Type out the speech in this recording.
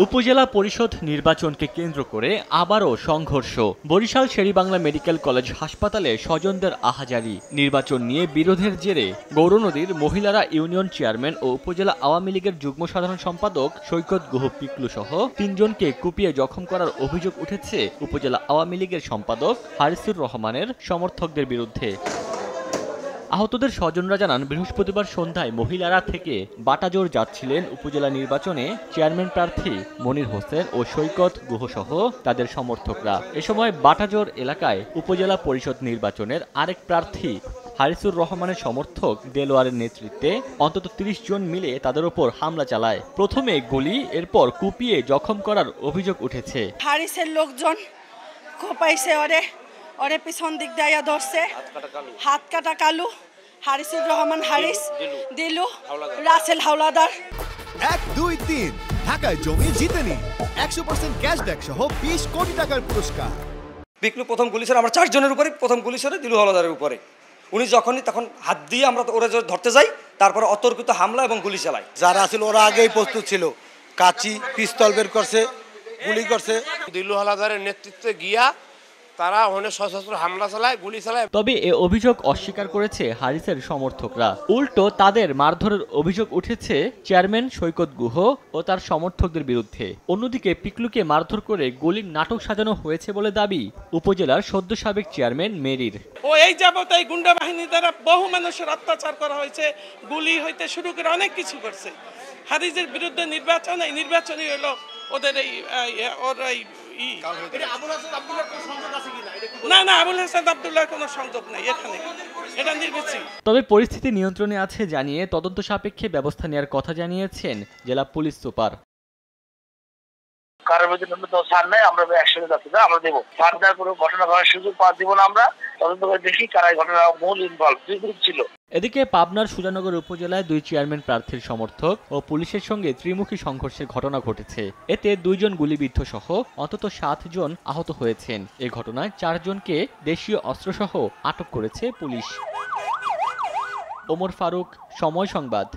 উপজেলা পরিষদ নির্বাচনকে কেন্দ্র করে আবারও সংঘর্ষ। বরিশাল শেরেবাংলা মেডিকেল কলেজ হাসপাতালে স্বজনদের আহাজারি। নির্বাচন নিয়ে বিরোধের জেরে গৌরনদীর মহিলারা ইউনিয়ন চেয়ারম্যান ও উপজেলা আওয়ামী লীগের যুগ্ম সাধারণ সম্পাদক সৈকত গুহ পিকলু সহ ৩ জনকে কুপিয়ে জখম করার অভিযোগ উঠেছে উপজেলা আওয়ামী লীগের সম্পাদক হারিসুর রহমানের সমর্থকদের বিরুদ্ধে। আহতদের স্বজনরা জানান, বৃহস্পতিবার সন্ধ্যায় মহিলারা থেকে বাটাজোর যাচ্ছিলেন উপজেলা নির্বাচনে চেয়ারম্যান প্রার্থী মনির হোসেন ও সৈকত গুহসহ তাদের সমর্থকরা। এ সময় বাটাজোর এলাকায় উপজেলা পরিষদ নির্বাচনের আরেক প্রার্থী হারিসুর রহমানের সমর্থক দেলোয়ারের নেতৃত্বে অন্তত ৩০ জন মিলে তাদের উপর হামলা চালায়। প্রথমে গুলি, এরপর কুপিয়ে জখম করার অভিযোগ উঠেছে। হারিসের লোকজন কোপাইছে ওরে পিছন দিক দিয়ে ধরছে, হাত কাটা কালু, হারিসুর রহমান হারিস, দিলু, রাসেল হাওলাদার। ১, ২, ৩ ঢাকায় জমি জিতে নিন ১০০% ক্যাশব্যাক সহ ২০ কোটি টাকার পুরস্কার। পিকলু প্রথম গুলি ছিল আমরা ৪ জনের উপরে, প্রথম গুলি ছিল দিলু হাওলাদারের উপরে। উনি যখনই তখন হাত দিয়ে আমরা ওরা ধরতে যাই, তারপরে অতর্কিত হামলা এবং গুলি চালাই। যারা ছিল ওরা আগেই প্রস্তুত ছিল, কাচি পিস্তল বের করছে, গুলি করছে। দিলু হাওলাদারের নেতৃত্বে গিয়া তারা ওখানে সশস্ত্র হামলা চালায়, গুলি চালায়। তবে এ অভিযোগ অস্বীকার করেছে হারিসের সমর্থকরা। উল্টো তাদের মারধরের অভিযোগ উঠেছে চেয়ারম্যান সৈকত গুহ ও তার সমর্থকদের বিরুদ্ধে। অন্যদিকে পিকলুকে মারধর করে গুলির নাটক সাজানো হয়েছে বলে দাবি উপজেলার সদ্য সাবেক চেয়ারম্যান মেরির। ও এই যাবত এই গুন্ডা বাহিনী দ্বারা বহু মানুষের অত্যাচার করা হয়েছে, গুলি হইতে শুরু করে অনেক কিছু করছে। হারিসের বিরুদ্ধে নির্বাচনই হলো ওদের এই না আবুল হাসান আব্দুল্লাহর কোনো সংযোগ নাই এখানে, এটা নির্বিচ্ছিন্ন। তবে পরিস্থিতি নিয়ন্ত্রণে আছে জানিয়ে তদন্ত সাপেক্ষে ব্যবস্থা নেওয়ার কথা জানিয়েছেন জেলা পুলিশ সুপার। কারোর মধ্যে ন্যূনতম ছাড় নাই, আমরা একসাথে যাচ্ছি না, আমরা দেবো ছাড় দেওয়ার কোনো ঘটনা ঘটার সুযোগ দিব না। আমরা তদন্ত করে দেখি কারা ঘটনা মূল ইনভলভ, দুই গ্রুপ ছিল। এদিকে পাবনার সুজানগর উপজেলায় ২ চেয়ারম্যান প্রার্থীর সমর্থক ও পুলিশের সঙ্গে ত্রিমুখী সংঘর্ষের ঘটনা ঘটেছে। এতে ২ জন গুলিবিদ্ধ সহ অন্তত ৭ জন আহত হয়েছেন। এ ঘটনায় ৪ জনকে দেশীয় অস্ত্রসহ আটক করেছে পুলিশ। ওমর ফারুক, সময় সংবাদ।